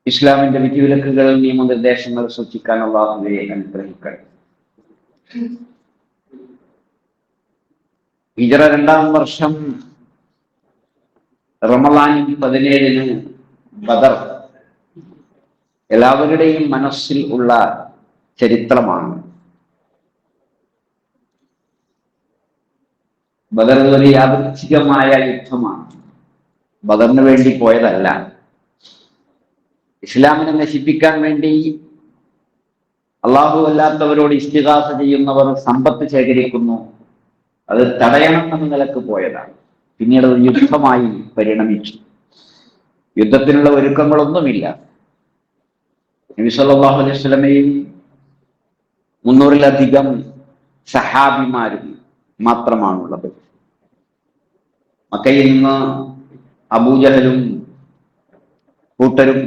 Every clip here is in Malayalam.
ഇസ്ലാമിന്റെ വിധിവിലക്കുകൾ, നിയമനിർദ്ദേശങ്ങൾ സൂക്ഷിക്കാൻ അല്ലാഹുവേ അനുഗ്രഹിക്കട്ടെ. ഹിജ്റ 2-ാം വർഷം റമളാൻ 17-ന് ബദർ എല്ലാവരുടെയും മനസ്സിൽ ഉള്ള ചരിത്രമാണ്. ബദർ ഒരു യാദൃച്ഛികമായ യുദ്ധമാണ്. ബദറിന് വേണ്ടി പോയതല്ല. ഇസ്ലാമിനെ നശിപ്പിക്കാൻ വേണ്ടി അള്ളാഹു അല്ലാത്തവരോട് ഇസ്തിഗാസ ചെയ്യുന്നവർ സമ്പത്ത് ശേഖരിക്കുന്നു. അത് തടയണം എന്ന നിലക്ക് പോയതാണ്. പിന്നീട് ഒരു യുദ്ധമായി പരിണമിച്ചു. യുദ്ധത്തിനുള്ള ഒരുക്കങ്ങളൊന്നുമില്ല. നബി സല്ലല്ലാഹു അലൈഹി വസല്ലമയും 300-ലധികം സഹാബിമാരും മാത്രമാണുള്ളത്. മക്കയിൽ നിന്ന് അബൂജഹലും കൂട്ടരും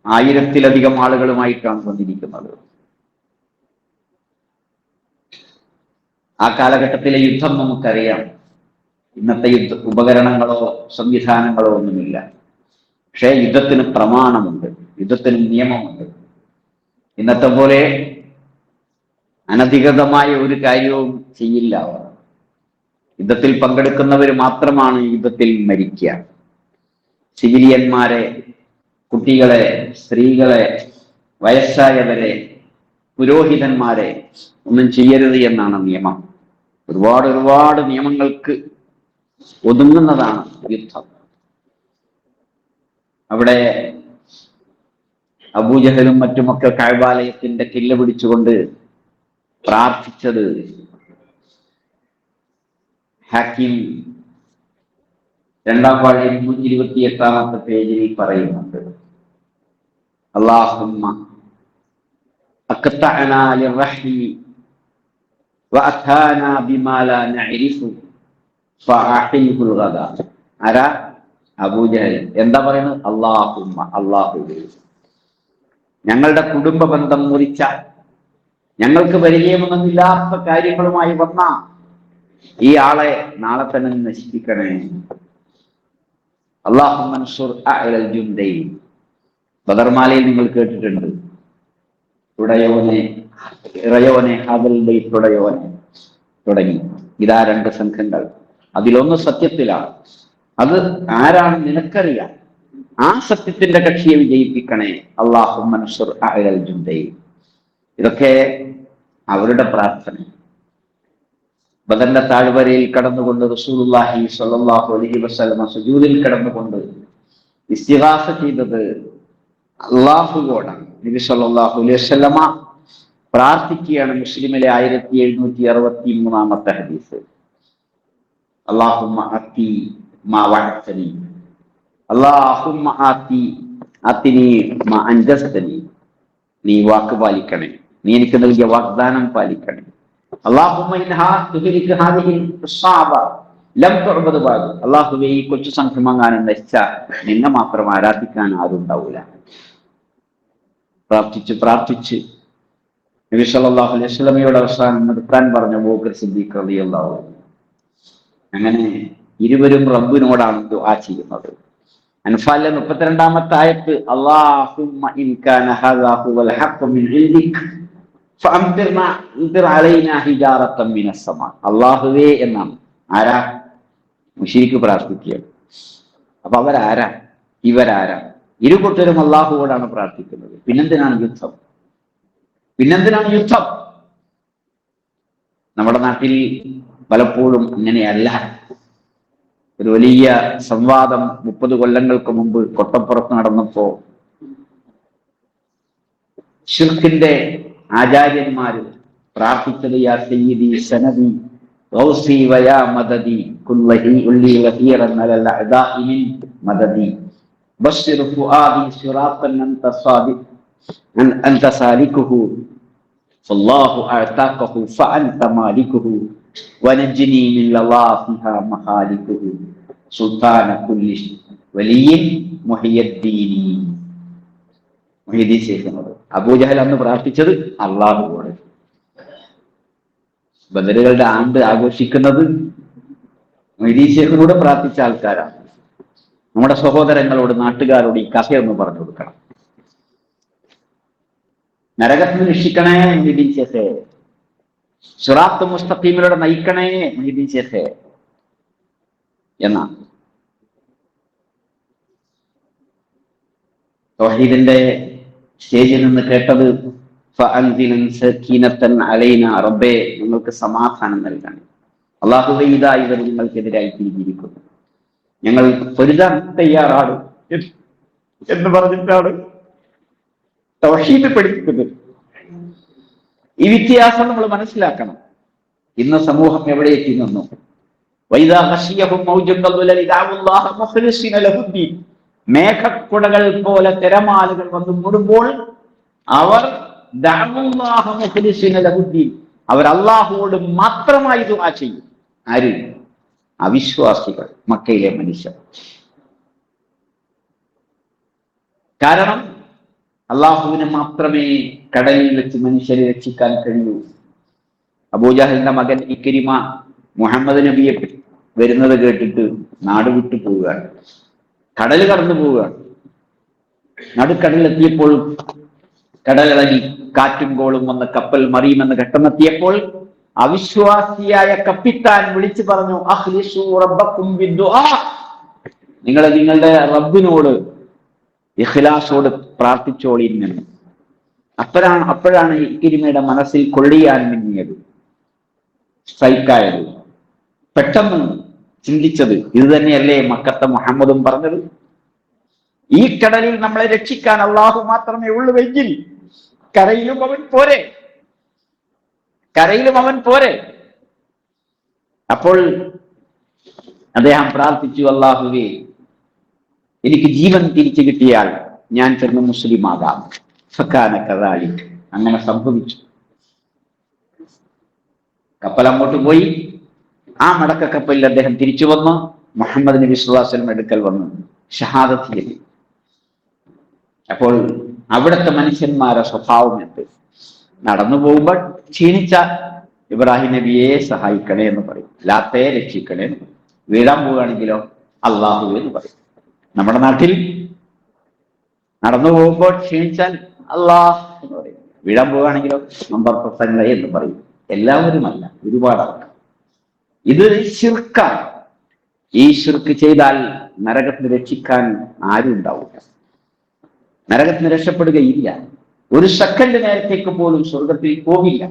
1000-ലധികം ആളുകളുമായിട്ടാണ് വന്നിരിക്കുന്നത്. ആ കാലഘട്ടത്തിലെ യുദ്ധം നമുക്കറിയാം. ഇന്നത്തെ ഉപകരണങ്ങളോ സംവിധാനങ്ങളോ ഒന്നുമില്ല. പക്ഷേ യുദ്ധത്തിന് പ്രമാണമുണ്ട്, യുദ്ധത്തിന് നിയമമുണ്ട്. ഇന്നത്തെ പോലെ അനധികൃതമായ ഒരു കാര്യവും ചെയ്യില്ല. യുദ്ധത്തിൽ പങ്കെടുക്കുന്നവർ മാത്രമാണ് യുദ്ധത്തിൽ മരിക്കുക. സിവിലിയന്മാരെ, കുട്ടികളെ, സ്ത്രീകളെ, വയസ്സായവരെ, പുരോഹിതന്മാരെ ഒന്നും ചെയ്യരുത് എന്നാണ് നിയമം. ഒരുപാട് നിയമങ്ങൾക്ക് ഒതുങ്ങുന്നതാണ് യുദ്ധം. അവിടെ അബൂജഹലും മറ്റുമൊക്കെ കഅബാലയത്തിന്റെ കില്ല പിടിച്ചുകൊണ്ട് പ്രാർത്ഥിച്ചത് ഹക്കീം 2-ാം വാള്യം 128-ാമത്തെ പേജിൽ പറയുന്നുണ്ട്. അല്ലാഹുമ്മ അഖ്തഅനാ ലിർറഹ്മി വഅതാനാ ബിമാ ലാ നഅരിഫു ഫഅഹിൽഹുൽ ഗദാ. ആരാ? അബൂജഹൽ. എന്താ പറയുന്നത്? അല്ലാഹുമ്മ, അല്ലാഹുവേ, ഞങ്ങളുടെ കുടുംബ ബന്ധം മുറിച്ച, ഞങ്ങൾക്ക് പരിചയമൊന്നുമില്ലാത്ത കാര്യങ്ങളുമായി വന്ന ഈ ആളെ നാളെ തന്നെ നശിപ്പിക്കണേ. അല്ലാഹുമ്മ അൻസുർ അഅ്ലൽ ജുൻദൈൻ. ബദർമാലയിൽ നിങ്ങൾ കേട്ടിട്ടുണ്ട്. തുടയോനെ, ഇറയോനെ, ഹാദൽ ബൈത്ത് തുടയോനെ തുടങ്ങി. ഇതാ 2 സംഘങ്ങൾ. അതിലൊന്ന് സത്യത്തിലാണ്. അത് ആരാണ് നിനക്കറിയാം. ആ സത്യത്തിന്റെ കക്ഷിയെ വിജയിപ്പിക്കണേ. അല്ലാഹുമ്മ അൻസുർ അഅ്ലൽ ജുൻദൈൻ. ഇതൊക്കെ അവരുടെ പ്രാർത്ഥന. ബദറിന്റെ താഴ്വരയിൽ കടന്നുകൊണ്ട് റസൂലുള്ളാഹി സ്വല്ലല്ലാഹു അലൈഹി വസല്ലമ സുജൂദിൽ കിടന്നുകൊണ്ട് ഇസ്തിഗാസ ചെയ്തത് അല്ലാഹുവോടാണ്. നബി സല്ലല്ലാഹു അലൈഹി വസല്ലമ പ്രാർത്ഥിക്കുകയാണ്. മുസ്ലിമിലെ 1763-ാമത്തെ ഹദീസ്. അല്ലാഹുമ്മ അത്തി മാ വഅദ്തനി, അല്ലാഹുമ്മ ആതിനി മാ അൻജസ്തനി. നീ വാക്ക് പാലിക്കണേ, നീ എനിക്ക് നൽകിയ വാഗ്ദാനം പാലിക്കണേ. അല്ലാഹുമ്മ ഇൻഹാ തുഹ്ലിക ഹാദിഹി അസ്സാബ ലം തുഅബദ ബഅദ്. അല്ലാഹുവേ, ഈ കൊച്ചു സംഘമങ്ങാനും നശിച്ചാൽ നിന്നെ മാത്രം ആരാധിക്കാൻ ആരും ഉണ്ടാവില്ല. പ്രാർത്ഥിച്ച് നബി സല്ലല്ലാഹു അലൈഹി വസല്ലമയോട് അവസാനം നിർത്താൻ പറഞ്ഞ അബൂബക്കർ സിദ്ദീഖ് റളിയല്ലാഹു അൻഹു. അങ്ങനെ ഇരുവരും റബ്ബിനോടാണ് ദുആ ചെയ്യുന്നത്. അൻഫാലിലെ 32-ാമത്തെ ആയത്ത് അല്ലാഹുമ്മ ഇൻ കാന ഹാദാ ഹുവൽ ഹഖ് മിൻ ഇൻദിക് ഫഅംതിർ അലൈനാ ഹിജാറത്തൻ മിനസ് സമാ. അല്ലാഹുവേ എന്നാണ്. ആരാ? മുശ്രിക്ക് പ്രാർത്ഥിക്കുക. അപ്പൊ അവരാരാ? ഇവരാരാ? ഇരുകൂട്ടരും അല്ലാഹുവോടാണ് പ്രാർത്ഥിക്കുന്നത്. പിന്നെന്തിനാണ് യുദ്ധം? നമ്മുടെ നാട്ടിൽ പലപ്പോഴും അങ്ങനെയല്ല. ഒരു വലിയ സംവാദം 30 കൊല്ലങ്ങൾക്ക് മുമ്പ് കൊട്ടപ്പുറത്ത് നടന്നപ്പോ ശിർക്കിന്റെ ആചാര്യന്മാര് പ്രാർത്ഥിച്ചത് യാ സയ്യിദി സനദി ഗൗസി വയാ മദദി കുല്ലഹി ഉല്ലി വഹീറൻ അലൽ അദാഇ മിൻ മദദി ബശ്ശിർ ഫുആദി സിറാത്തൻ അൻത സാലികുഹു ഫല്ലാഹു അഅതാഖഹു ഫഅൻത മാലികുഹു വനജ്നി മിൻ ലവാഫിഹാ മഹാലികുഹു സുൽത്താന കുല്ലി വലിയ്യിൻ മുഹിയദ്ദീനി. മുഹിയദ്ദീൻ ശൈഖിനോട് അബൂജഹൽ അന്ന് പ്രാർത്ഥിച്ചത് അല്ലാഹുവോട്. ബദറുകളുടെ ആണ്ട് ആഘോഷിക്കുന്നത് മുഹിയദ്ദീൻ ശൈഖിനോട് പ്രാർത്ഥിച്ച ആൾക്കാരാണ്. നമ്മുടെ സഹോദരങ്ങളോട്, നാട്ടുകാരോട് ഈ കഥയൊന്ന് പറഞ്ഞു കൊടുക്കണം. നരകത്തിന് രക്ഷിക്കണേ മുഹീദ്ദീൻ ശേഖേ, സിറാത്ത് മുസ്തഖീമിലൂടെ നയിക്കണേ മുഹീദ്ദീൻ ശേഖേ എന്നാണ്. തൗഹീദിന്റെ സ്റ്റേജിൽ നിന്ന് കേട്ടത് റബ്ബേ, നിങ്ങൾക്ക് സമാധാനം നൽകണം. അള്ളാഹുവേ, ഇതാ ഇവർ നിങ്ങൾക്കെതിരായി തിരിഞ്ഞിരിക്കുന്നു, ഞങ്ങൾ പൊരുതാൻ തയ്യാറാണ് എന്ന് പറഞ്ഞിട്ടാണ് തൗഹീദ് പഠിപ്പിക്കുന്നത്. ഈ വ്യത്യാസം നമ്മൾ മനസ്സിലാക്കണം. ഇന്ന് സമൂഹം എവിടെ എത്തി നിന്നു? മേഘക്കുടകൾ പോലെ തിരമാലകൾ വന്ന് മൂടുമ്പോൾ അവർ അവർ അള്ളാഹുവോട് മാത്രമായി ദുആ ചെയ്യും. ആര്? അവിശ്വാസികൾ, മക്കയിലെ മനുഷ്യർ. കാരണം അള്ളാഹുവിന് മാത്രമേ കടലിൽ വെച്ച് മനുഷ്യരെ രക്ഷിക്കാൻ കഴിയൂ. അബൂജഹലിന്റെ മകൻ ഇക്രിമ മുഹമ്മദ് നബിയെ വരുന്നത് കേട്ടിട്ട് നാട് വിട്ടു പോവുകയാണ്, കടൽ കടന്നു പോവുകയാണ്. നടുക്കടലിലെത്തിയപ്പോൾ കടലിളകി, കാറ്റും കോളും വന്ന് കപ്പൽ മറിയുമെന്ന് ഘട്ടമെത്തിയപ്പോൾ അവിശ്വാസിയായ കപ്പിത്താൻ വിളിച്ചു പറഞ്ഞു, അഖ്ലിസൂ റബ്ബക്കും ബിദ്ദുആ, നിങ്ങൾ നിങ്ങളുടെ റബ്ബിനോട് ഇഖ്ലാസോട് പ്രാർത്ഥിച്ചോളിന്ന്. അപ്പോഴാണ് ഇക്രിമയുടെ മനസ്സിൽ കൊള്ളിയാൻ മിന്നിയത്, സ്ട്രൈക്കായത്. പെട്ടെന്ന് ചിന്തിച്ചത് ഇത് തന്നെയല്ലേ മക്കത്തെ മുഹമ്മദും പറഞ്ഞത്? ഈ കടലിൽ നമ്മളെ രക്ഷിക്കാൻ അള്ളാഹു മാത്രമേ ഉള്ളുവെങ്കിൽ കരയിലും അവൻ പോരെ, കരയിലും അവൻ പോരെ. അപ്പോൾ അദ്ദേഹം പ്രാർത്ഥിച്ചു, അള്ളാഹുവേ, എനിക്ക് ജീവൻ തിരിച്ചു കിട്ടിയാൽ ഞാൻ ചെന്ന് മുസ്ലിമാകാം. ഫകാന കദാലിക്, അങ്ങനെ സംഭവിച്ചു. കപ്പൽ അങ്ങോട്ട് പോയി. ആ മടക്ക കപ്പലിൽ അദ്ദേഹം തിരിച്ചു വന്ന് മുഹമ്മദ് നബി സ്വല്ലല്ലാഹു അലൈഹി വസല്ലം അടുക്കൽ വന്നു ഷഹാദത്ത് ചൊല്ലി. അപ്പോൾ അവിടുത്തെ മനുഷ്യന്മാരുടെ സ്വഭാവം എന്ത്? നടന്നു പോകുമ്പോൾ ക്ഷീണിച്ച ഇബ്രാഹിം നബിയെ സഹായിക്കണേ എന്ന് പറയും, ലാത്തയെ രക്ഷിക്കണേ എന്ന് പറയും. വീഴാൻ പോവുകയാണെങ്കിലോ അള്ളാഹു എന്ന് പറയും. നമ്മുടെ നാട്ടിൽ നടന്നു പോകുമ്പോൾ ക്ഷീണിച്ചാൽ അള്ളാഹ് എന്ന് പറയും, വീഴാൻ പോവുകയാണെങ്കിലോ നമ്പർ പ്രസംഗ എന്ന് പറയും. എല്ലാവരുമല്ല, ഒരുപാട് ആൾക്കാർ. ഇത് ശിർക്കാണ്. ഈ ശിർക്ക് ചെയ്താൽ നരകത്തിന് രക്ഷിക്കാൻ ആരും ഉണ്ടാവില്ല, നരകത്തിന് രക്ഷപ്പെടുകയില്ല. ഒരു സെക്കൻഡ് നേരത്തേക്ക് പോലും സ്വർഗത്തിൽ പോകില്ല.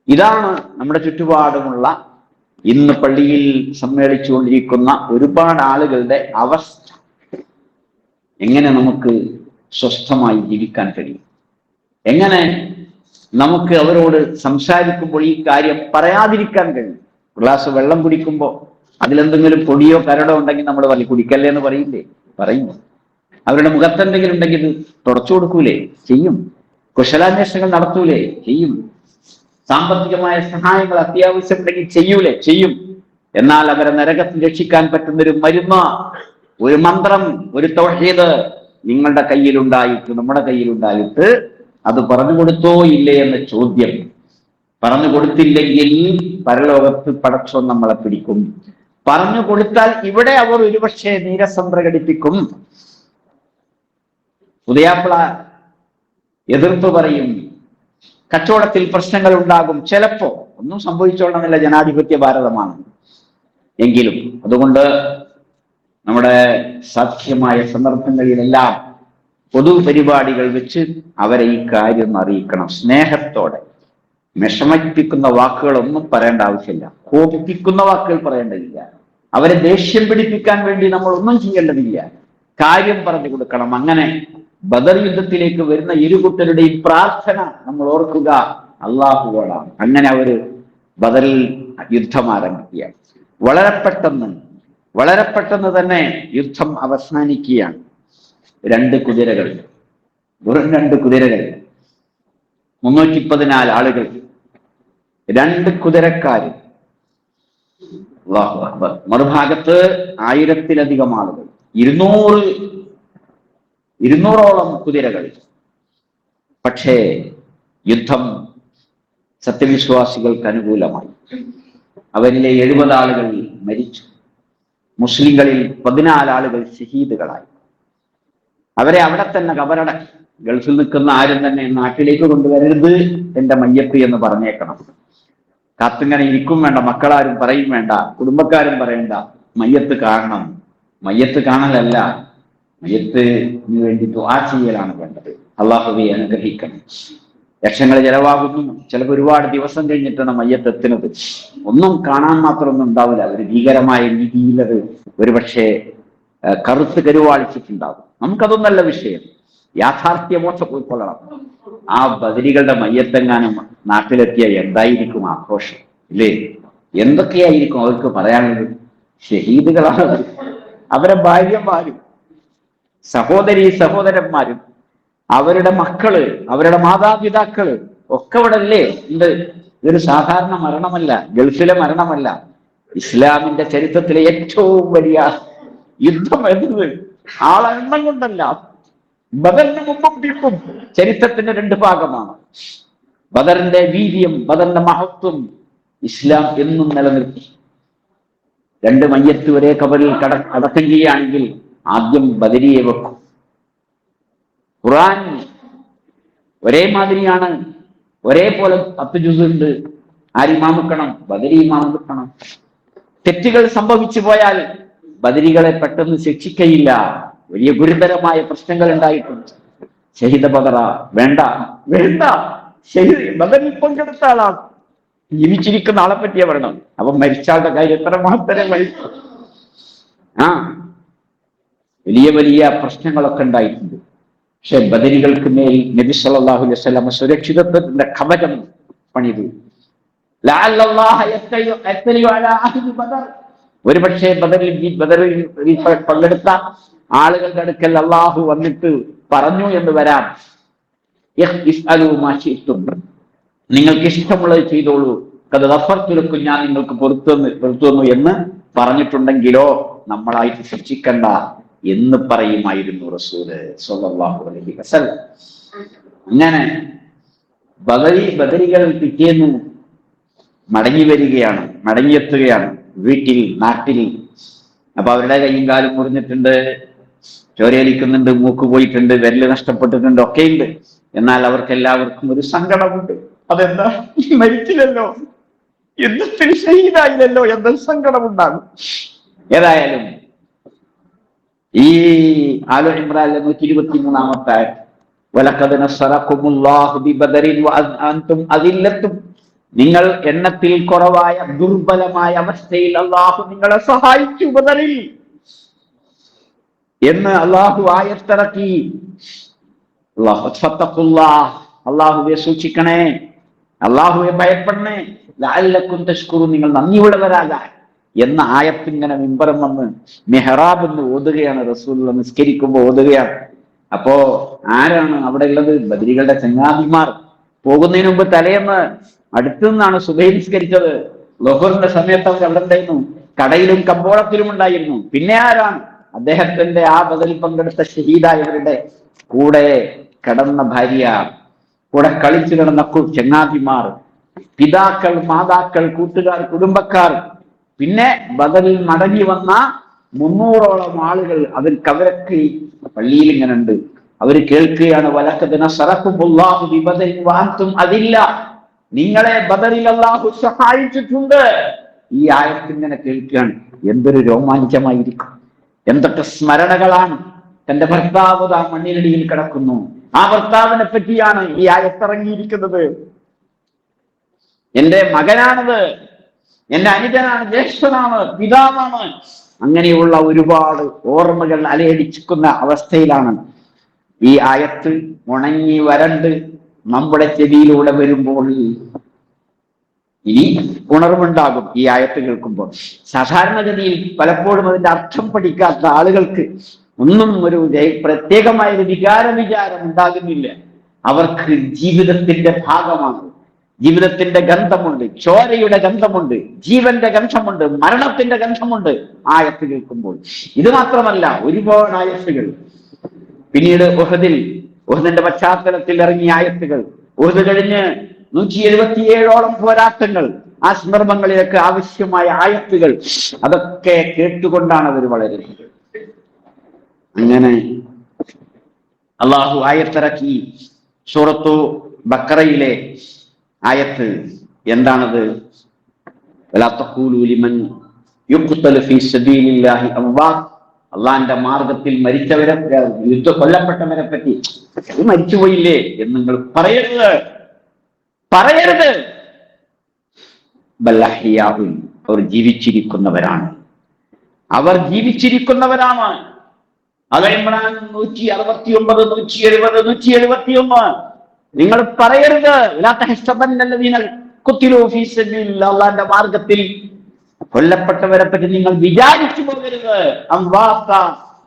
ഇതാണ് നമ്മുടെ ചുറ്റുപാടുമുള്ള ഇന്ന് പള്ളിയിൽ സമ്മേളിച്ചുകൊണ്ടിരിക്കുന്ന ഒരുപാട് ആളുകളുടെ അവസ്ഥ. എങ്ങനെ നമുക്ക് സ്വസ്ഥമായി ജീവിക്കാൻ കഴിയും? എങ്ങനെ നമുക്ക് അവരോട് സംസാരിക്കുമ്പോൾ ഈ കാര്യം പറയാതിരിക്കാൻ കഴിയും? ഗ്ലാസ് വെള്ളം കുടിക്കുമ്പോൾ അതിലെന്തെങ്കിലും പൊടിയോ കരടോ ഉണ്ടെങ്കിൽ നമ്മൾ പറയും കുടിക്കല്ലേ എന്ന് പറയില്ലേ? പറയും. അവരുടെ മുഖത്തെന്തെങ്കിലും ഉണ്ടെങ്കിൽ ഇത് തുടച്ചു കൊടുക്കൂലേ? ചെയ്യും. കുശലാന്വേഷണങ്ങൾ നടത്തൂലേ? ചെയ്യും. സാമ്പത്തികമായ സഹായങ്ങൾ അത്യാവശ്യം ഉണ്ടെങ്കിൽ ചെയ്യൂലേ? ചെയ്യും. എന്നാൽ അവരെ നരകത്തിൽ രക്ഷിക്കാൻ പറ്റുന്ന ഒരു മരുന്ന്, ഒരു മന്ത്രം, ഒരു തൗഹീദ് നിങ്ങളുടെ കയ്യിലുണ്ടായിട്ട്, നമ്മുടെ കയ്യിലുണ്ടായിട്ട് അത് പറഞ്ഞു കൊടുത്തോ ഇല്ലേ എന്ന ചോദ്യം. പറഞ്ഞു കൊടുത്തില്ലെങ്കിൽ പരലോകത്ത് പടച്ചോൻ നമ്മളെ പിടിക്കും. പറഞ്ഞു കൊടുത്താൽ ഇവിടെ അവർ ഒരുപക്ഷെ നീരസം പ്രകടിപ്പിക്കും. ഉദയാപ്പിള എതിർപ്പ് പറയും, കച്ചവടത്തിൽ പ്രശ്നങ്ങൾ ഉണ്ടാകും. ചിലപ്പോ ഒന്നും സംഭവിച്ചോളണമെന്നില്ല, ജനാധിപത്യ ഭാരതമാണ്. എങ്കിലും അതുകൊണ്ട് നമ്മുടെ സാധ്യമായ സന്ദർഭങ്ങളിലെല്ലാം പൊതുപരിപാടികൾ വെച്ച് അവരെ ഈ കാര്യം അറിയിക്കണം. സ്നേഹത്തോടെ. വിഷമിപ്പിക്കുന്ന വാക്കുകളൊന്നും പറയേണ്ട ആവശ്യമില്ല, കോപിപ്പിക്കുന്ന വാക്കുകൾ പറയേണ്ടതില്ല, അവരെ ദേഷ്യം പിടിപ്പിക്കാൻ വേണ്ടി നമ്മൾ ഒന്നും ചെയ്യേണ്ടതില്ല. കാര്യം പറഞ്ഞു കൊടുക്കണം. അങ്ങനെ ബദർ യുദ്ധത്തിലേക്ക് വരുന്ന ഇരുകൂട്ടരുടെയും പ്രാർത്ഥന നമ്മൾ ഓർക്കുക അള്ളാഹുവോടാണ്. അങ്ങനെ അവര് ബദറിൽ യുദ്ധം ആരംഭിക്കുക. വളരെ പെട്ടെന്ന് തന്നെ യുദ്ധം അവസാനിക്കുകയാണ്. 2 കുതിരകൾ, വെറും 2 കുതിരകൾ, 314 ആളുകൾ, 2 കുതിരക്കാര്. അല്ലാഹു അക്ബർ. മറുഭാഗത്ത് 1000-ലധികം ആളുകൾ, 200ഓളം കുതിരകൾ. പക്ഷേ യുദ്ധം സത്യവിശ്വാസികൾക്ക് അനുകൂലമായി. അവരിലെ 70 ആളുകൾ മരിച്ചു. മുസ്ലിങ്ങളിൽ 14 ആളുകൾ ഷഹീദുകളായി. അവരെ അവിടെ തന്നെ കബറടക്കി. ഗൾഫിൽ നിൽക്കുന്ന ആരും തന്നെ നാട്ടിലേക്ക് കൊണ്ടുവരരുത് എന്റെ മയ്യത്ത് എന്ന് പറഞ്ഞേക്കണം. കാത്തിങ്ങനെ ഇരിക്കും വേണ്ട, മക്കളാരും പറയും വേണ്ട, കുടുംബക്കാരും പറയണ്ട, മയ്യത്ത് കാണണം. മയ്യത്ത് കാണലല്ല, മയ്യത്തിന് വേണ്ടി ദുആ ചെയ്യലാണ് വേണ്ടത്. അള്ളാഹുവെ അനുഗ്രഹിക്കണം. ലക്ഷങ്ങൾ ചെലവാകുന്നു, ചിലപ്പോൾ ഒരുപാട് ദിവസം കഴിഞ്ഞിട്ടാണ് മയ്യത്ത് എത്തുന്നത്. ഒന്നും കാണാൻ മാത്രമൊന്നും ഉണ്ടാവില്ല. ഒരു ഭീകരമായ രീതിയിൽ അത് ഒരുപക്ഷെ കറുത്ത് കരുവാളിച്ചിട്ടുണ്ടാകും. നമുക്കതൊന്നല്ല വിഷയം, യാഥാർത്ഥ്യമോശം ഉൾക്കൊള്ളണം. ആ ബദരികളുടെ മയ്യത്തെങ്ങാനും നാട്ടിലെത്തിയ എന്തായിരിക്കും ആഘോഷം, ഇല്ലേ? എന്തൊക്കെയായിരിക്കും അവർക്ക് പറയാനുള്ളത്? ഷഹീദുകളാണ് അവരെ ഭാര്യമാരും സഹോദരന്മാരും അവരുടെ മക്കള്, അവരുടെ മാതാപിതാക്കള് ഒക്കെ ഇവിടെ അല്ലേ ഉണ്ട്. ഇതൊരു സാധാരണ മരണമല്ല, ഗൾഫിലെ മരണമല്ല. ഇസ്ലാമിന്റെ ചരിത്രത്തിലെ ഏറ്റവും വലിയ യുദ്ധം എന്നത് ആളെണ്ണം കൊണ്ടല്ല, ബദറിന് മുമ്പും പിമ്പും ചരിത്രത്തിന്റെ രണ്ട് ഭാഗമാണ്. ബദറിന്റെ വീര്യം, ബദറിന്റെ മഹത്വം ഇസ്ലാം എന്നും നിലനിർത്തി. രണ്ട് മയ്യത്ത് ഒരേ കബറിൽ അടക്കം ചെയ്യുകയാണെങ്കിൽ ആദ്യം ബദരിയെ വെക്കും. ഖുർആൻ ഒരേ മാതിരിയാണ്, ഒരേപോലെ 10 ജുസ് ഉണ്ട്. ആരിമാം വെക്കണം? ബദരി ഇമാം വെക്കണം. തെറ്റുകൾ സംഭവിച്ചു പോയാൽ ബദരികളെ പെട്ടെന്ന് ശിക്ഷിക്കയില്ല. വലിയ ഗുരുതരമായ പ്രശ്നങ്ങൾ ഉണ്ടായിട്ടുണ്ട്. ഷഹീദ ബദറ വേണ്ട, വേണ്ട, ബദറിൽ പങ്കെടുത്ത ആളാണ്. ജീവിച്ചിരിക്കുന്ന ആളെ പറ്റിയാ പറയണം. അപ്പൊ മരിച്ചാളുടെ കാര്യം എത്ര മഹത്തരമായി. വലിയ വലിയ പ്രശ്നങ്ങളൊക്കെ ഉണ്ടായിട്ടുണ്ട്. പക്ഷെ ബദരികൾക്ക് മേൽ നബി സല്ലല്ലാഹു അലൈഹി വസല്ലം സുരക്ഷിതത്വത്തിന്റെ കവചം പണിതു. ഒരുപക്ഷെ ബദറിൽ പങ്കെടുത്ത ആളുകളുടെ അടുക്കൽ അള്ളാഹു വന്നിട്ട് പറഞ്ഞു എന്ന് വരാം, നിങ്ങൾക്ക് ഇഷ്ടമുള്ളത് ചെയ്തോളൂ, കത് ഗഫർതു ഞാൻ നിങ്ങൾക്ക് പൊറുത്തു തന്നു എന്ന് പറഞ്ഞിട്ടുണ്ടെങ്കിലോ നമ്മളായിട്ട് ശിക്ഷിക്കണ്ട എന്ന് പറയുമായിരുന്നു റസൂല് സ്വല്ലല്ലാഹു അലൈഹി വസല്ലം. അങ്ങനെ ബദരികൾ പിറ്റേന്ന് മടങ്ങിയെത്തുകയാണ് വീട്ടിൽ, നാട്ടിൽ. അപ്പൊ അവരുടെ കൈയും കാലും മുറിഞ്ഞിട്ടുണ്ട്, ചോരയലിക്കുന്നുണ്ട്, മൂക്ക് പോയിട്ടുണ്ട്, വിരല് നഷ്ടപ്പെട്ടിട്ടുണ്ട്, ഒക്കെയുണ്ട്. എന്നാൽ അവർക്കെല്ലാവർക്കും ഒരു സങ്കടമുണ്ട്. അതെന്താ? മരിച്ചില്ലല്ലോ, യുദ്ധത്തിന് ഷഹീദായില്ലല്ലോ എന്നൊരു സങ്കടമുണ്ടാകും. ഏതായാലും ഈ ആലു ഇംറാനിലെ 123-ാമത്തെ വലഖദ് നസ്സറകുമുല്ലാഹു ബിബദരിൻ വഅൻതും അദില്ലത്തും, നിങ്ങൾ എണ്ണത്തിൽ കുറവായ ദുർബലമായ അവസ്ഥയിൽ അള്ളാഹു നിങ്ങളെ സഹായിച്ചു ബദറിൽ എന്ന് അള്ളാഹു ആയത്തിറക്കി. അള്ളാഹുവെ സൂക്ഷിക്കണേ, അള്ളാഹുവെ ഭയപ്പെടണേ, ലഅല്ലക്കും തശ്കുറൂൻ, നിങ്ങൾ നന്ദിയുള്ളവരാകാൻ എന്ന ആയത്തിങ്ങനെ മിമ്പറും വന്ന് മെഹ്റാബ് എന്ന് ഓതുകയാണ്. റസൂൽ നിസ്കരിക്കുമ്പോൾ ഓതുകയാണ്. അപ്പോ ആരാണ് അവിടെ ഉള്ളത്? ബദരികളുടെ ചങ്ങാതിമാർ. പോകുന്നതിന് മുമ്പ് തലേന്ന് അടുത്തു നിന്നാണ് സുബഹി നിസ്കരിച്ചത്. ളുഹറിന്റെ സമയത്ത് അവർ അവിടെ ഉണ്ടായിരുന്നു, കടയിലും കമ്പോളത്തിലും ഉണ്ടായിരുന്നു. പിന്നെ ആരാണ്? അദ്ദേഹത്തിന്റെ ആ ബദലിൽ പങ്കെടുത്ത ഷഹീദായവരുടെ കൂടെ കിടന്ന ഭാര്യ, കൂടെ കളിച്ചു കിടന്ന ചങ്ങാതിമാർ, പിതാക്കൾ, മാതാക്കൾ, കൂട്ടുകാർ, കുടുംബക്കാർ, പിന്നെ ബദലിൽ മടങ്ങി വന്ന 300ഓളം ആളുകൾ. അവരൊക്കെ പള്ളിയിൽ ഇങ്ങനെ ഉണ്ട്. അവര് കേൾക്കുകയാണ്, വലഖദ് നസ്സറകുമുല്ലാഹു ബിബദരിൻ വഅൻതും അദില്ല, നിങ്ങളെ ബദറിൽ അല്ലാഹു സഹായിച്ചിട്ടുണ്ട്. ഈ ആയത്ത് ഇങ്ങനെ കേൾക്കുകയാണ്. എന്തൊരു രോമാഞ്ചമായിരിക്കും, എന്തൊക്കെ സ്മരണകളാണ്. തന്റെ ഭർത്താവ് ആ മണ്ണിനടിയിൽ കിടക്കുന്നു. ആ ഭർത്താവിനെ പറ്റിയാണ് ഈ ആയത്തിറങ്ങിയിരിക്കുന്നത്. എന്റെ മകനാണത്, എന്റെ അനുജനാണ്, ജ്യേഷ്ഠനാണ്, പിതാവാണ്. അങ്ങനെയുള്ള ഒരുപാട് ഓർമ്മകൾ അലയടിച്ചിക്കുന്ന അവസ്ഥയിലാണ് ഈ ആയത്ത് ഉണങ്ങി വരണ്ട് നമ്മുടെ ചെവിയിലൂടെ വരുമ്പോൾ ഇനി ഉണർവുണ്ടാകും ഈ ആയത്ത് കേൾക്കുമ്പോൾ. സാധാരണഗതിയിൽ പലപ്പോഴും അതിന്റെ അർത്ഥം പഠിക്കാത്ത ആളുകൾക്ക് ഒന്നും ഒരു പ്രത്യേകമായ ഒരു വിചാരം ഉണ്ടാകുന്നില്ല. അവർക്ക് ജീവിതത്തിന്റെ ഭാഗമാണ്, ജീവിതത്തിന്റെ ഗന്ധമുണ്ട്, ചോരയുടെ ഗന്ധമുണ്ട്, ജീവന്റെ ഗന്ധമുണ്ട്, മരണത്തിന്റെ ഗന്ധമുണ്ട് ആയത്ത് കേൾക്കുമ്പോൾ. ഇത് മാത്രമല്ല, ഒരുപാട് ആയത്തുകൾ പിന്നീട് ഉഹദിന്റെ പശ്ചാത്തലത്തിൽ ഇറങ്ങിയ ആയത്തുകൾ, ഉഹദ് കഴിഞ്ഞ് 177ഓളം പോരാട്ടങ്ങൾ, ആ സന്ദർഭങ്ങളിലൊക്കെ ആവശ്യമായ ആയത്തുകൾ, അതൊക്കെ കേട്ടുകൊണ്ടാണ് അവർ വളരുന്നത്. അങ്ങനെ അള്ളാഹു ആയത്തിറക്കി. സൂറത്തു ബക്കറയിലെ ആയത്ത് എന്താണത്? വലാ തഖൂലൂ ലിമൻ യുഖ്തലു ഫീ സബീലില്ലാഹി അംവാത്. അള്ളാന്റെ മാർഗത്തിൽ മരിച്ചവരെ, കൊല്ലപ്പെട്ടവരെ പറ്റി മരിച്ചുപോയില്ലേ എന്ന് നിങ്ങൾ പറയരുത്, പറയരുത്. ബൽ അഹ്യാഉൻ, അവർ ജീവിച്ചിരിക്കുന്നവരാണ്, അവർ ജീവിച്ചിരിക്കുന്നവരാണ്. അത് ഇമ്രാൻ 169, 170, 171. നിങ്ങൾ പറയരുത് അള്ളാന്റെ മാർഗത്തിൽ കൊല്ലപ്പെട്ടവരെ പറ്റി നിങ്ങൾ വിചാരിച്ചു പോകരുത്. അംവാത്ത,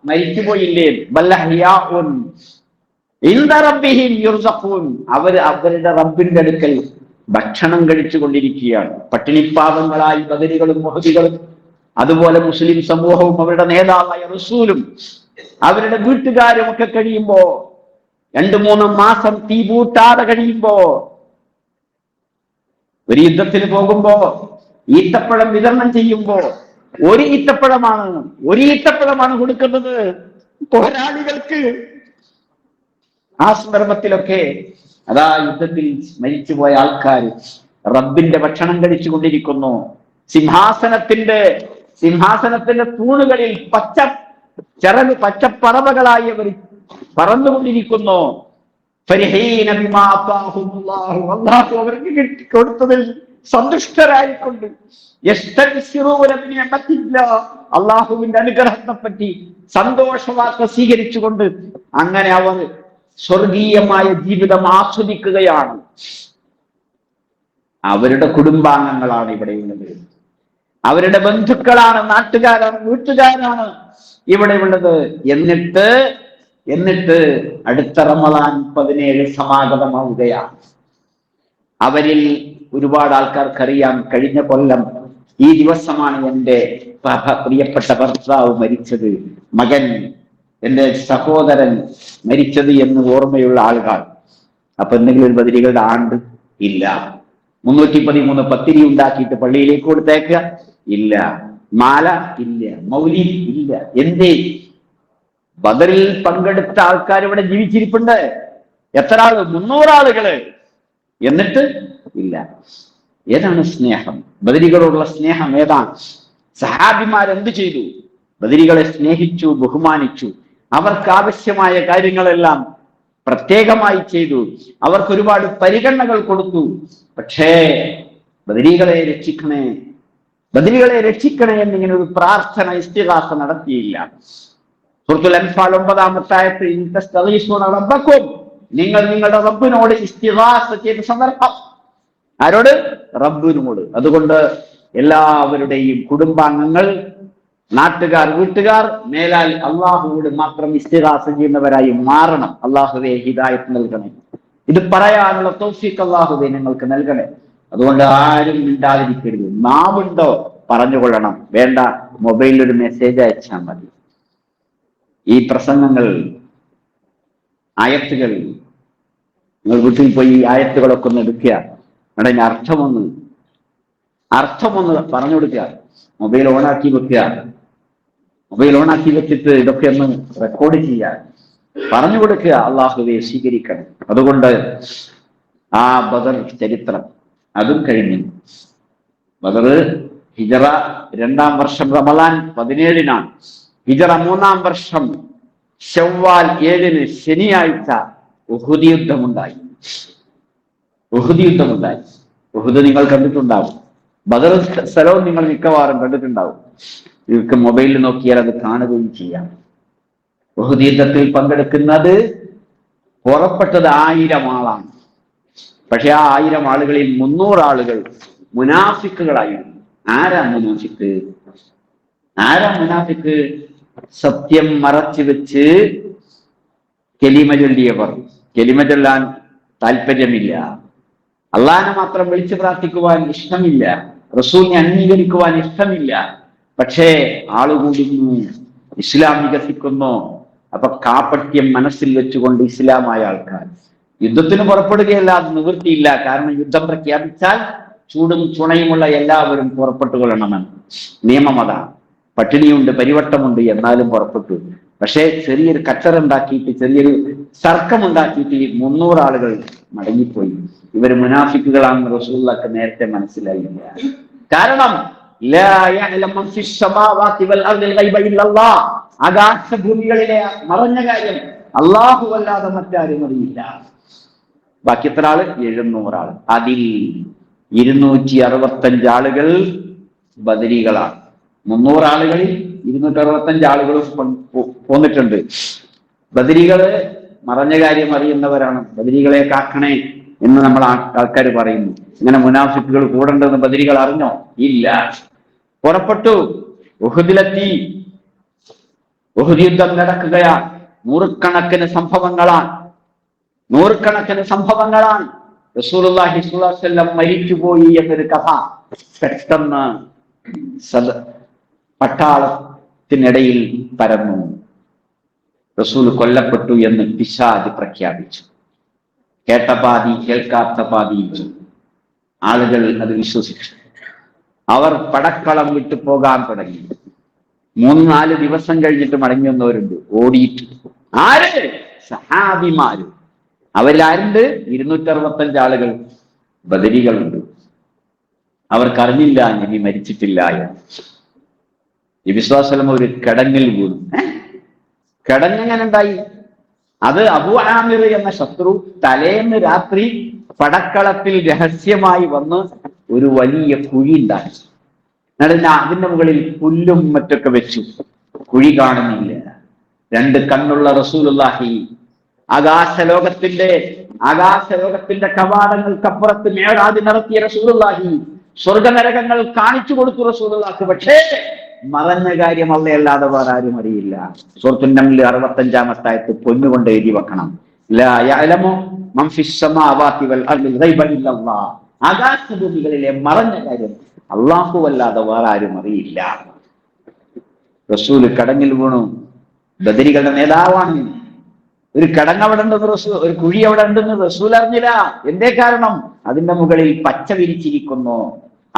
മരിച്ചുപോയില്ലേ. അവർ അവരുടെ റബ്ബിന്റെ അടുക്കൽ ഭക്ഷണം കഴിച്ചു കൊണ്ടിരിക്കുകയാണ്. പട്ടിണിപ്പാവങ്ങളായി ബദരികളും മുഹദികളും അതുപോലെ മുസ്ലിം സമൂഹവും അവരുടെ നേതാവായ റസൂലും അവരുടെ വീട്ടുകാരും ഒക്കെ കഴിയുമ്പോ, 2-3 മാസം തീ പൂട്ടാതെ കഴിയുമ്പോ, ഒരു യുദ്ധത്തിന് പോകുമ്പോ ഈത്തപ്പഴം വിതരണം ചെയ്യുമ്പോ ഒരു ഈത്തപ്പഴമാണ് കൊടുക്കുന്നത് പോരാളികൾക്ക്. ആ സന്ദർഭത്തിലൊക്കെ അതാ യുദ്ധത്തിൽ മരിച്ചുപോയ ആൾക്കാർ റബ്ബിന്റെ ഭക്ഷണം കഴിച്ചു കൊണ്ടിരിക്കുന്നു. സിംഹാസനത്തിന്റെ തൂണുകളിൽ പച്ചപ്പറവകളായി അവർ പറന്നുകൊണ്ടിരിക്കുന്നു. അല്ലാഹു അവർക്ക് കൊടുത്തതിൽ സന്തുഷ്ടരായിക്കൊണ്ട്, അള്ളാഹുവിന്റെ അനുഗ്രഹത്തെ പറ്റി സന്തോഷവാർത്ത സ്വീകരിച്ചുകൊണ്ട് അങ്ങനെ അവർ സ്വർഗീയമായ ജീവിതം ആസ്വദിക്കുകയാണ്. അവരുടെ കുടുംബാംഗങ്ങളാണ് ഇവിടെയുള്ളത്, അവരുടെ ബന്ധുക്കളാണ്, നാട്ടുകാരാണ്, വീട്ടുകാരാണ് ഇവിടെ ഉള്ളത്. എന്നിട്ട് അടുത്ത റമദാൻ 17 സമാഗതമാവുകയാണ്. അവരിൽ ഒരുപാട് ആൾക്കാർക്കറിയാം, കഴിഞ്ഞ കൊല്ലം ഈ ദിവസമാണ് എൻ്റെ പ്രിയപ്പെട്ട ഭർത്താവ് മരിച്ചത്, മകൻ, എൻ്റെ സഹോദരൻ മരിച്ചത് എന്ന് ഓർമ്മയുള്ള ആളുകൾ. അപ്പൊ എന്തെങ്കിലും ഒരു ബദരികളുടെ ആണ്ട് ഇല്ല. 313 പത്തിരി ഉണ്ടാക്കിയിട്ട് പള്ളിയിലേക്ക് കൊടുത്തേക്കുക ഇല്ല, മാല ഇല്ല, മൗലിദ് ഇല്ല. എന്തേ? ബദറിൽ പങ്കെടുത്ത ആൾക്കാർ ഇവിടെ ജീവിച്ചിരിപ്പുണ്ട്. എത്ര ആള്? 300 ആളുകള്. എന്നിട്ട് ഇല്ല. ഏതാണ് സ്നേഹം? ബദരികളോടുള്ള സ്നേഹം ഏതാണ്? സഹാബിമാർ എന്ത് ചെയ്തു? ബദരികളെ സ്നേഹിച്ചു, ബഹുമാനിച്ചു. അവർക്ക് ആവശ്യമായ കാര്യങ്ങളെല്ലാം പ്രത്യേകമായി ചെയ്തു. അവർക്ക് ഒരുപാട് പരിഗണനകൾ കൊടുത്തു. പക്ഷേ ബദരികളെ രക്ഷിക്കണേ, ബദരികളെ രക്ഷിക്കണേ എന്നിങ്ങനെ ഒരു പ്രാർത്ഥന, ഇസ്തിഗാസ നടത്തിയില്ല. സൂറത്തുൽ അൻഫാൽ 9-ാമത്തെ ആയത്ത്, നിങ്ങൾ നിങ്ങളുടെ റബ്ബിനോട് ഇസ്തിഗാസ ചെയ്ത സന്ദർഭം. ആരോട്? റബ്ബിനോട്. അതുകൊണ്ട് എല്ലാവരുടെയും കുടുംബാംഗങ്ങൾ, നാട്ടുകാർ, വീട്ടുകാർ മേലാൽ അള്ളാഹുവോട് മാത്രം ഇസ്തിഗാസ ചെയ്യുന്നവരായി മാറണം. അള്ളാഹുവേ ഹിദായത്ത് നൽകണേ. ഇത് പറയാനുള്ള തൗഫീഖ് അള്ളാഹുവേ നിങ്ങൾക്ക് നൽകണേ. അതുകൊണ്ട് ആരും മിണ്ടാതിരിക്കരുത്. നാവുണ്ടോ പറഞ്ഞുകൊള്ളണം, വേണ്ട മൊബൈലിൽ ഒരു മെസ്സേജ് അയച്ചാൽ മതി. ഈ പ്രസംഗങ്ങൾ, ആയത്തുകൾ, നിങ്ങൾ വീട്ടിൽ പോയി ഈ ആയത്തുകളൊക്കെ ഒന്ന് എടുക്കുക, അതിന്റെ അർത്ഥമൊന്ന് പറഞ്ഞു കൊടുക്കുക. മൊബൈൽ ഓണാക്കി വെക്കുക, മൊബൈൽ ഓണാക്കി വെച്ചിട്ട് ഇതൊക്കെ ഒന്ന് റെക്കോർഡ് ചെയ്യുക, പറഞ്ഞു കൊടുക്കുക. അള്ളാഹുവെ സ്വീകരിക്കണം. അതുകൊണ്ട് ആ ബദർ ചരിത്രം അതും കഴിഞ്ഞു. ബദർ ഹിജറ 2-ാം വർഷം റമദാൻ 17-നാണ്. ഹിജറ 3-ാം വർഷം ശവ്വാൽ 7-ന് ശനിയാഴ്ച ഉഹുദ് യുദ്ധമുണ്ടായി. ഉഹുദ് നിങ്ങൾ കണ്ടിട്ടുണ്ടാവും. ബദർ സ്ഥലവും നിങ്ങൾ മിക്കവാറും കണ്ടിട്ടുണ്ടാവും. നിങ്ങൾക്ക് മൊബൈലിൽ നോക്കിയാൽ അത് കാണുകയും ചെയ്യാം. ഉഹുദ് യുദ്ധത്തിൽ പങ്കെടുക്കുന്നത് പുറപ്പെട്ടത് 1000 ആളാണ്. പക്ഷെ ആ 1000 ആളുകളിൽ 300 ആളുകൾ മുനാഫിക്കുകളായിരുന്നു. ആരാ മുനാഫിക്ക്? സത്യം മറച്ചു വെച്ച് കലിമ ചൊല്ലിയവർ. കലിമ ചൊല്ലാൻ താല്പര്യമില്ല, അള്ളാഹനെ മാത്രം വിളിച്ചു പ്രാർത്ഥിക്കുവാൻ ഇഷ്ടമില്ല, റസൂലിനെ അംഗീകരിക്കുവാൻ ഇഷ്ടമില്ല. പക്ഷേ ആളുകൂടുന്നു, ഇസ്ലാം വികസിക്കുന്നു. അപ്പൊ കാപ്പട്യം മനസ്സിൽ വെച്ചുകൊണ്ട് ഇസ്ലാമായ ആൾക്കാർ യുദ്ധത്തിന് പുറപ്പെടുകയല്ലാതെ നിവൃത്തിയില്ല. കാരണം യുദ്ധം പ്രഖ്യാപിച്ചാൽ ചൂടും ചുണയുമുള്ള എല്ലാവരും പുറപ്പെട്ടു കൊള്ളണമെന്ന് നിയമം അതാണ്. പട്ടിണിയുണ്ട്, പരിവട്ടമുണ്ട്, എന്നാലും പുറപ്പെട്ടു. പക്ഷേ ചെറിയൊരു കച്ചറുണ്ടാക്കിയിട്ട്, ചെറിയൊരു തർക്കമുണ്ടാക്കിയിട്ട് 300 ആളുകൾ മടങ്ങിപ്പോയി. ഇവർ മുനാഫിക്കുകളാണെന്ന് റസൂലുള്ളാഹിക്ക് നേരത്തെ മനസ്സിലായില്ല. കാരണം ആകാശഭൂമികളിലെ മറഞ്ഞ കാര്യം അല്ലാഹു അല്ലാതെ മറ്റാരും അറിയില്ല. ബാക്കി എത്ര ആള്? 700 ആള്. അതിൽ 265 ആളുകൾ ബദരീകളാണ്. 300 ആളുകളിൽ 265 ആളുകളും പോന്നിട്ടുണ്ട്. ബദരീകള് മറഞ്ഞ കാര്യം അറിയുന്നവരാണ്. ബദരീകളെ കാക്കണേ എന്ന് നമ്മൾ ആൾക്കാർ പറയുന്നു. ഇങ്ങനെ മുനാഫിക്കുകൾ കൂടണ്ടെന്ന് ബദരീകൾ അറിഞ്ഞോ? ഇല്ല. പുറപ്പെട്ടു. ഉഹുദിലെത്തി. ഉഹുദ് യുദ്ധം നടക്കുകയാണ്. നൂറുകണക്കിന് സംഭവങ്ങളാണ്. റസൂലുള്ളാഹി സ്വല്ലല്ലാഹു അലൈഹി വസല്ലം മരിച്ചുപോയി എന്നൊരു കഥ പെട്ടെന്ന് പട്ടാളത്തിനിടയിൽ പരന്നു. റസൂൽ കൊല്ലപ്പെട്ടു എന്ന് പിശാച് പ്രഖ്യാപിച്ചു. കേട്ട പാതി കേൾക്കാത്ത പാതി ആളുകൾ അത് വിശ്വസിച്ചു. അവർ പടക്കളം വിട്ടു പോകാൻ തുടങ്ങി. 3-4 ദിവസം കഴിഞ്ഞിട്ട് മടങ്ങി വന്നവരുണ്ട്, ഓടിയിട്ട്. ആര്? സഹാബിമാര്. അവരിലാരുണ്ട്? 265 ആളുകൾ ബദരികളുണ്ട്. അവർക്കറിഞ്ഞില്ല നബി മരിച്ചിട്ടില്ല എന്ന്. നബി സ്വല്ലല്ലാഹു അലൈഹി വസല്ലം ഒരു കിടങ്ങിൽ വീണു. കിടങ്ങനെ ഉണ്ടായി? അത് അബൂ ആമിർ എന്ന ശത്രു തലേന്ന് രാത്രി പടക്കളത്തിൽ രഹസ്യമായി വന്ന് ഒരു വലിയ കുഴി ഉണ്ടാക്കി. എന്നിട്ട് അതിന്റെ മുകളിൽ പുല്ലും മറ്റൊക്കെ വെച്ചു. കുഴി കാണുന്നില്ല. 2 കണ്ണുള്ള റസൂലുള്ളാഹി ആകാശലോകത്തിന്റെ കവാടങ്ങൾക്കപ്പുറത്ത് മേറാജ് നടത്തിയ റസൂലുള്ളാഹി സ്വർഗനരകങ്ങൾ കാണിച്ചു കൊടുത്തു റസൂലുള്ളാഹിക്ക്. പക്ഷേ മറഞ്ഞ കാര്യം അല്ലാതെ വേറെ ആരും അറിയില്ല. സൂറത്തുൻ നംൽ 65-ാമത്തെ ആയത്ത് പൊന്നുകൊണ്ട് എഴുതി വെക്കണം. ലാ യഅലമു മൻ ഫിസ് സമാവാതി വൽ അർദിൽ ഗൈബ ഇല്ലല്ലാഹ്. ആകാശഭൂമികളിലെ മറഞ്ഞ കാര്യം അല്ലാഹു അല്ലാതെ വേറെ ആരും അറിയില്ല. റസൂൽ കടങ്ങിൽ വീണു. ബദരികളുടെ നേതാവാണ്. ഒരു കടങ്ങ് അവിടെ ഉണ്ടെന്ന് ഒരു കുഴി അവിടെ ഉണ്ടെന്ന് റസൂൽ അറിഞ്ഞില്ല. എന്തേ കാരണം? അതിന്റെ മുകളിൽ പച്ച വിരിച്ചിരിക്കുന്നു.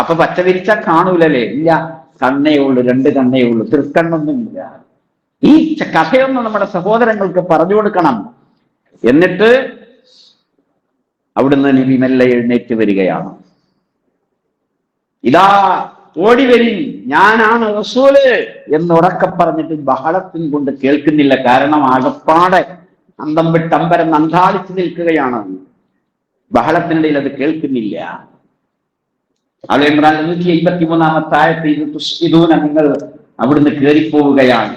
അപ്പൊ പച്ച വിരിച്ച കാണൂലല്ലേ? ഇല്ല, കണ്ണേ ഉള്ളു, 2 കണ്ണേ ഉള്ളു, തൃക്കണ്ണൊന്നുമില്ല. ഈ കഥയൊന്നും നമ്മുടെ സഹോദരങ്ങൾക്ക് പറഞ്ഞു കൊടുക്കണം. എന്നിട്ട് അവിടുന്ന് നബി മെല്ലെ എഴുന്നേറ്റ് വരികയാണ്. ഇതാ ഓടി വരി, ഞാനാണ് റസൂല് എന്ന് ഉറക്കെ പറഞ്ഞിട്ട് ബഹളത്തിൽ കൊണ്ട് കേൾക്കുന്നില്ല. കാരണം ആകപ്പാടെ അന്തം വിട്ട് അമ്പരം അന്താളിച്ചു നിൽക്കുകയാണ്. ബഹളത്തിനിടയിൽ അത് കേൾക്കുന്നില്ല. ആൽ ഇംറാൻ 153-ാമത്തെ ആയത്തിൽ നിങ്ങൾ അവിടുന്ന് കയറിപ്പോവുകയാണ്.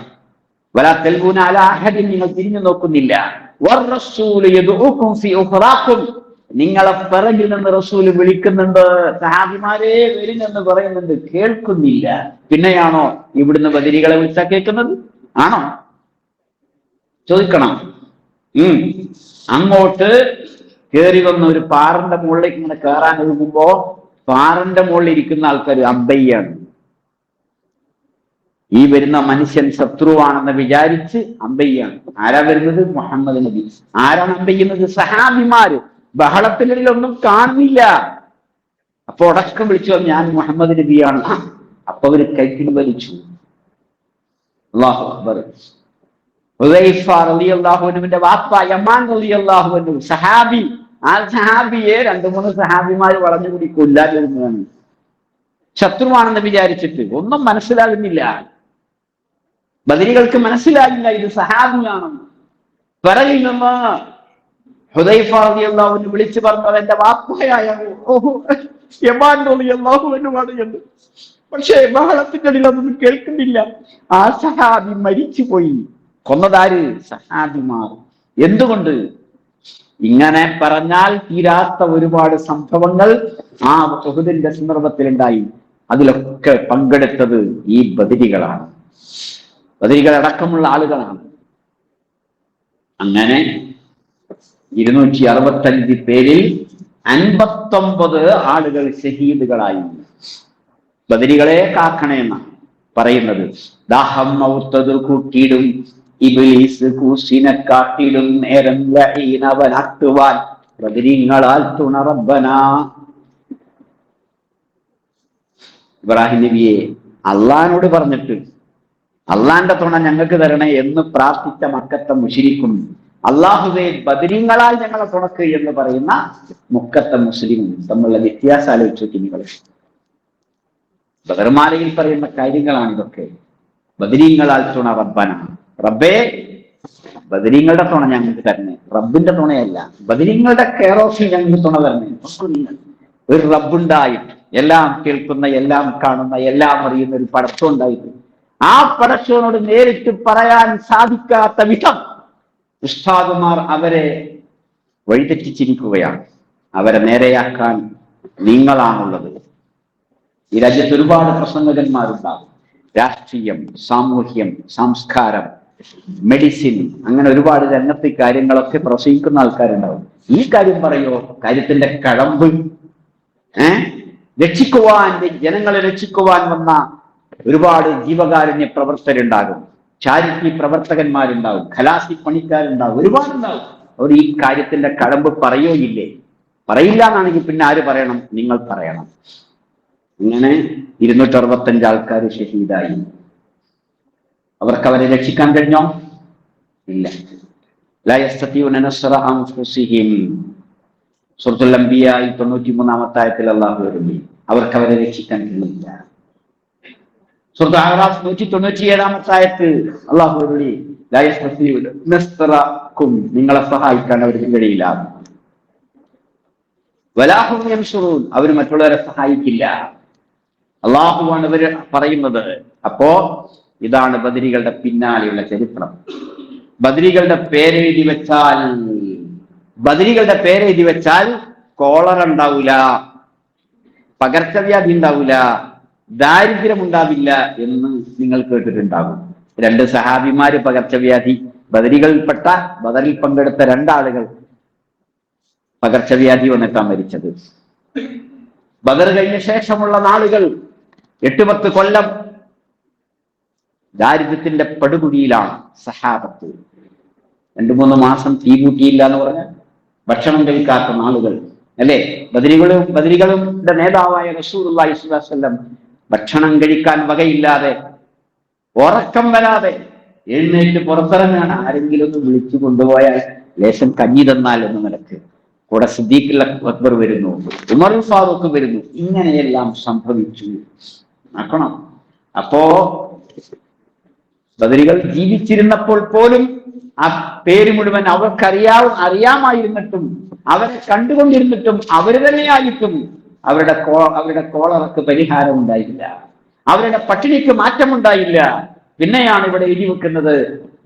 വലാ തൽബൂന അലാ അഹദിൻ, നിങ്ങൾ തിരിഞ്ഞു നോക്കുന്നില്ല. വറസൂലു യദ്ഉകും ഫീ ഉഖറാകും, നിങ്ങളെ പിറകിൽ നിന്ന് റസൂൽ വിളിക്കുന്നുണ്ട്. സഹാബിമാരെ വരുന്നെന്ന് പറയുന്നുണ്ട്, കേൾക്കുന്നില്ല. പിന്നെയാണോ ഇവിടുന്ന് ബദരികളെ വിളിച്ചാ കേൾക്കുന്നത്? ആണോ? ചോദിക്കണം. അങ്ങോട്ട് കയറി വന്ന ഒരു പാറന്റെ മുകളിലേക്ക് ഇങ്ങനെ കയറാൻ ഒഴുകുമ്പോ പാറന്റെ മുകളിൽ ഇരിക്കുന്ന ആൾക്കാർ അമ്പയ്യാണ്. ഈ വരുന്ന മനുഷ്യൻ ശത്രുവാണെന്ന് വിചാരിച്ച് അമ്പയ്യാണ്. ആരാ വരുന്നത്? മുഹമ്മദ് നബി. ആരാണ് അമ്പയ്യുന്നത്? സഹാബിമാര്. ബഹളത്തിനിടയിൽ ഒന്നും കാണുന്നില്ല. അപ്പൊ ഉടക്കം വിളിച്ചു, ഞാൻ മുഹമ്മദ് നബിയാണ്. അപ്പൊ അവര് കൈക്കിൽ വലിച്ചു. അല്ലാഹു അക്ബർ. ഹുദൈഫ റളിയല്ലാഹു അൻഹുവിന്റെ വാപ്പ യമാൻ റളിയല്ലാഹു അൻഹു സഹാബി. ആ സഹാബിയെ 2-3 സഹാബിമാര് വളഞ്ഞുകൂടി കൊല്ലാതിരുന്നതാണ്. ശത്രുവാണെന്ന് വിചാരിച്ചിട്ട്. ഒന്നും മനസ്സിലാകുന്നില്ല. ബദരികൾക്ക് മനസ്സിലാകില്ല ഇത് സഹാബിയാണെന്ന്. പിറകിൽ നിന്ന് ഹുദൈഫ റളിയല്ലാഹു അൻഹു വിളിച്ചു പറഞ്ഞു, എന്റെ വാപ്പയായ യമാൻ റളിയല്ലാഹു അൻഹുവാണ് എന്ന്. പക്ഷേ ബഹളത്തിന്റെ ഇടയിൽ അതൊന്നും കേൾക്കുന്നില്ല. ആ സഹാബി മരിച്ചുപോയി. കൊന്നതാര്? സഹാബിമാർ. എന്തുകൊണ്ട്? ഇങ്ങനെ പറഞ്ഞാൽ തീരാത്ത ഒരുപാട് സംഭവങ്ങൾ ആ ഉഹുദിന്റെ സന്ദർഭത്തിലുണ്ടായി. അതിലൊക്കെ പങ്കെടുത്തത് ഈ ബദരികളാണ്. ബദരികൾ അടക്കമുള്ള ആളുകളാണ്. അങ്ങനെ 265 പേരിൽ 59 ആളുകൾ ഷഹീദുകളായി. ബദരികളെ കാക്കണേന്നാണ് പറയുന്നത്. ദാഹം മൗത്തത് കൂട്ടിയിടും, ഇബ്ലീസ് കൂസിനെ കാട്ടിടും, നേരം ലഈനവനാക്കുവാൻ ബദരിങ്ങളാൽ തുണ റബ്ബനാ. ഇബ്രാഹിം നബിയെ അള്ളാഹിനോട് പറഞ്ഞിട്ട് അള്ളാന്റെ തുണ ഞങ്ങൾക്ക് തരണേ എന്ന് പ്രാർത്ഥിച്ച മക്കത്തെ മുശ്രിക്കും അള്ളാഹുവേ ബദരീങ്ങളാൽ ഞങ്ങളെ തുണക്ക് എന്ന് പറയുന്ന മുക്കത്തെ മുസ്ലിമും തമ്മിലുള്ള വ്യത്യാസം ആലോചിച്ചു നിങ്ങൾ. ബദർമാലയിൽ പറയുന്ന കാര്യങ്ങളാണ് ഇതൊക്കെ. ബദരീങ്ങളാൽ തുണ റബ്ബന, റബ്ബേ ബദരീങ്ങളുടെ തുണ ഞങ്ങൾക്ക് തരണേ, റബ്ബിന്റെ തുണയല്ല, ബദരീങ്ങളുടെ കെയർ ഓഫ് ഞങ്ങൾക്ക് തുണ തരണേ. ഒരു റബ്ബുണ്ടായിട്ട് എല്ലാം കേൾക്കുന്ന, എല്ലാം കാണുന്ന, എല്ലാം അറിയുന്ന ഒരു പടച്ചം ഉണ്ടായിട്ട് ആ പടച്ചവനോട് നേരിട്ട് പറയാൻ സാധിക്കാത്ത വിധം ഉസ്താദുമാർ അവരെ വഴിതെറ്റിച്ചിരിക്കുകയാണ്. അവരെ നേരെയാക്കാൻ നിങ്ങളാണുള്ളത്. ഈ രാജ്യത്ത് ഒരുപാട് പ്രസംഗകന്മാരുണ്ടാകും. രാഷ്ട്രീയം, സാമൂഹ്യം, സംസ്കാരം, മെഡിസിൻ, അങ്ങനെ ഒരുപാട് രംഗത്ത് കാര്യങ്ങളൊക്കെ പ്രസംഗിക്കുന്ന ആൾക്കാരുണ്ടാവും. ഈ കാര്യം പറയോ? കാര്യത്തിന്റെ കഴമ്പ് രക്ഷിക്കുവാൻ, ജനങ്ങളെ രക്ഷിക്കുവാൻ വന്ന ഒരുപാട് ജീവകാരുണ്യ പ്രവർത്തകരുണ്ടാകും, ചാരിറ്റി പ്രവർത്തകന്മാരുണ്ടാവും, ഖലാസി പണിക്കാരുണ്ടാവും, ഒരുപാടുണ്ടാവും. അവർ ഈ കാര്യത്തിന്റെ കഴമ്പ് പറയോ ഇല്ലേ? പറയില്ല എന്നാണെങ്കിൽ പിന്നെ ആര് പറയണം? നിങ്ങൾ പറയണം. ഇങ്ങനെ 265 ആൾക്കാർ ഷഹീദായി. അവർക്ക് അവരെ രക്ഷിക്കാൻ കഴിഞ്ഞോ? ഇല്ല. ലാ യസ്തതിഊന നസ്റ അൻഫുസിഹിം. സൂറത്തുൽ അംബിയ 93-ാമത്തെ ആയത്തിൽ അല്ലാഹു പറഞ്ഞു അവർക്ക് അവരെ രക്ഷിക്കാൻ കഴിയില്ല. സൂറത്ത് അഅറാഫ് 197-ാമത്തെ ആയത്ത് അല്ലാഹു പറഞ്ഞു ലാ യസ്തതിഊന നസ്റകും, നിങ്ങളെ സഹായിക്കാൻ അവർക്ക് കഴിയില്ല. വലാ ഹും യൻസുറൂൻ, അവർ മറ്റുള്ളവരെ സഹായിക്കില്ല. അള്ളാഹുവാണ് ഇവർ പറയുന്നത്. അപ്പോ ഇതാണ് ബദരികളുടെ പിന്നാലെയുള്ള ചരിത്രം. ബദരികളുടെ പേരെഴുതി വെച്ചാൽ കോളറ ഉണ്ടാവില്ല, പകർച്ചവ്യാധി ഉണ്ടാവില്ല, ദാരിദ്ര്യം ഉണ്ടാവില്ല എന്ന് നിങ്ങൾ കേട്ടിട്ടുണ്ടാകും. 2 സഹാബിമാര് പകർച്ചവ്യാധി, ബദരികളിൽപ്പെട്ട, ബദറിൽ പങ്കെടുത്ത 2 ആളുകൾ പകർച്ചവ്യാധി വന്നിട്ടാണ് മരിച്ചത്. ബദർ കഴിഞ്ഞ ശേഷമുള്ള നാളുകൾ 8-10 കൊല്ലം ദാരിദ്ര്യത്തിന്റെ പടുകുഴിയിലാണ് സഹാബത്ത്. 2-3 മാസം തീ കൂട്ടിയില്ല എന്ന് പറഞ്ഞാൽ ഭക്ഷണം കഴിക്കാത്ത നാളുകൾ അല്ലേ? ബദരികളുടെ നേതാവായ റസൂലുള്ളാഹി സ്വല്ലല്ലാഹു അലൈഹി വസല്ലം ഭക്ഷണം കഴിക്കാൻ വകയില്ലാതെ, ഉറക്കം വരാതെ എഴുന്നേറ്റ് പുറത്തിറങ്ങാണ്. ആരെങ്കിലും ഒന്ന് വിളിച്ചു കൊണ്ടുപോയാൽ ലേശം കഞ്ഞി തന്നാൽ എന്ന് നിലക്ക് കൂടെ സിദ്ദീഖ് അക്ബർ വരുന്നു, ഉമർ ഫാറൂഖ് വരുന്നു. ഇങ്ങനെയെല്ലാം സംഭവിച്ചു. നോക്കണം. അപ്പോ ബദരികൾ ജീവിച്ചിരുന്നപ്പോൾ പോലും ആ പേര് മുഴുവൻ അറിയാമായിരുന്നിട്ടും, അവരെ കണ്ടുകൊണ്ടിരുന്നിട്ടും, അവർ തന്നെയായിട്ടും അവരുടെ കോളറക്ക് പരിഹാരം ഉണ്ടായില്ല, അവരുടെ പട്ടിണിക്ക് മാറ്റമുണ്ടായില്ല. പിന്നെയാണ് ഇവിടെ എഴുതി വെക്കുന്നത്,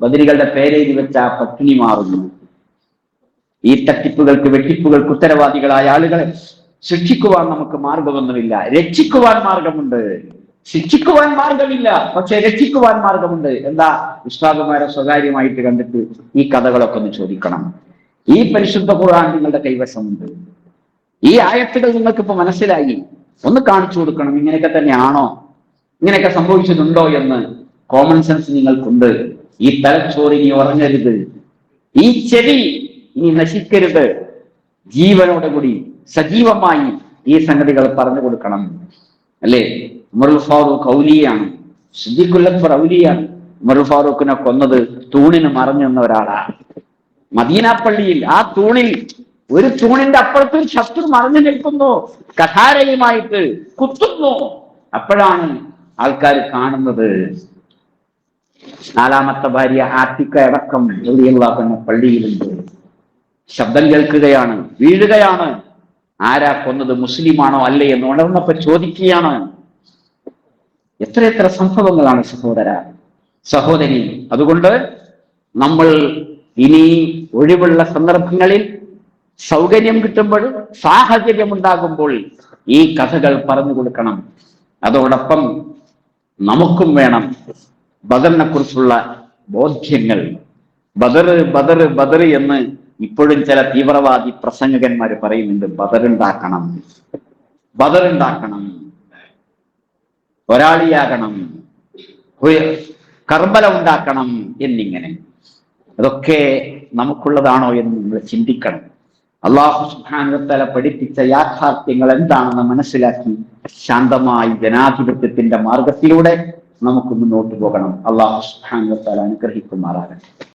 ബദരികളുടെ പേരെഴുതി വെച്ച ആ പട്ടിണി മാറുന്നു. ഈ തട്ടിപ്പുകൾക്ക്, വെട്ടിപ്പുകൾക്ക് ഉത്തരവാദികളായ ആളുകളെ ശിക്ഷിക്കുവാൻ നമുക്ക് മാർഗമൊന്നുമില്ല. രക്ഷിക്കുവാൻ മാർഗമുണ്ട്, ശിക്ഷിക്കുവാൻ മാർഗമില്ല, പക്ഷെ രക്ഷിക്കുവാൻ മാർഗമുണ്ട്. എന്താ? ഉസ്താദുമാരെ സ്വകാര്യമായിട്ട് കണ്ടിട്ട് ഈ കഥകളൊക്കെ ഒന്ന് ചോദിക്കണം. ഈ പരിശുദ്ധ ഖുർആൻ നിങ്ങളുടെ കൈവശമുണ്ട്, ഈ ആയത്തുകൾ നിങ്ങൾക്കിപ്പോ മനസ്സിലായി, ഒന്ന് കാണിച്ചു കൊടുക്കണം. ഇങ്ങനെയൊക്കെ തന്നെയാണോ, ഇങ്ങനെയൊക്കെ സംഭവിച്ചിട്ടുണ്ടോ എന്ന് കോമൺ സെൻസ് നിങ്ങൾക്കുണ്ട്. ഈ തലച്ചോറ് ഇനി ഉറങ്ങരുത്, ഈ ചെവി ഇനി നശിക്കരുത്. ജീവനോടെ കൂടി സജീവമായി ഈ സംഗതികൾ പറഞ്ഞു കൊടുക്കണം. അല്ലേ? ഉമർ ഫാറൂഖ് ഔലിയാണ്, സിദ്ദീഖുൽ അക്ബർ ഔലിയാണ്. ഉമർ ഫാറൂഖിനെ കൊന്നത് തൂണിന് മറഞ്ഞു നിന്ന ഒരാളാണ്. മദീന പള്ളിയിൽ ആ തൂണിൽ, ഒരു തൂണിന്റെ അപ്പുറത്ത് ഒരു ശത്രു മറഞ്ഞു നിൽക്കുന്നു, കഠാരയുമായിട്ട് കുത്തുന്നു. അപ്പോഴാണ് ആൾക്കാർ കാണുന്നത് 4ാമത്തെ ഭാര്യ ആത്തിക്ക അടക്കം റളിയല്ലാഹു പള്ളിയിലുണ്ട്. ശബ്ദം കേൾക്കുകയാണ്, വീഴുകയാണ്. ആരാ കൊന്നത്? മുസ്ലിമാണോ അല്ലേ എന്ന് ഉണർന്നപ്പോ ചോദിക്കുകയാണ്. എത്ര സംഭവങ്ങളാണ് സഹോദരി. അതുകൊണ്ട് നമ്മൾ ഇനി ഒഴിവുള്ള സന്ദർഭങ്ങളിൽ, സൗകര്യം കിട്ടുമ്പോൾ, സാഹചര്യം ഉണ്ടാകുമ്പോൾ ഈ കഥകൾ പറഞ്ഞു കൊടുക്കണം. അതോടൊപ്പം നമുക്കും വേണം ബദറിനെ കുറിച്ചുള്ള ബോധ്യങ്ങൾ. ബദർ എന്ന് ഇപ്പോഴും ചില തീവ്രവാദി പ്രസംഗകന്മാർ പറയുന്നുണ്ട്. ബദറുണ്ടാക്കണം, ഒരാളിയാകണം, കർബല ഉണ്ടാക്കണം എന്നിങ്ങനെ. അതൊക്കെ നമുക്കുള്ളതാണോ എന്ന് നമ്മൾ ചിന്തിക്കണം. അല്ലാഹു സുബ്ഹാനഹു വ തആല പഠിപ്പിച്ച യാഥാർത്ഥ്യങ്ങൾ എന്താണെന്ന് മനസ്സിലാക്കി ശാന്തമായി ജനാധിപത്യത്തിന്റെ മാർഗത്തിലൂടെ നമുക്ക് മുന്നോട്ട് പോകണം. അല്ലാഹു സുബ്ഹാനഹു വ തആല അനുഗ്രഹിക്കുമാറാകട്ടെ.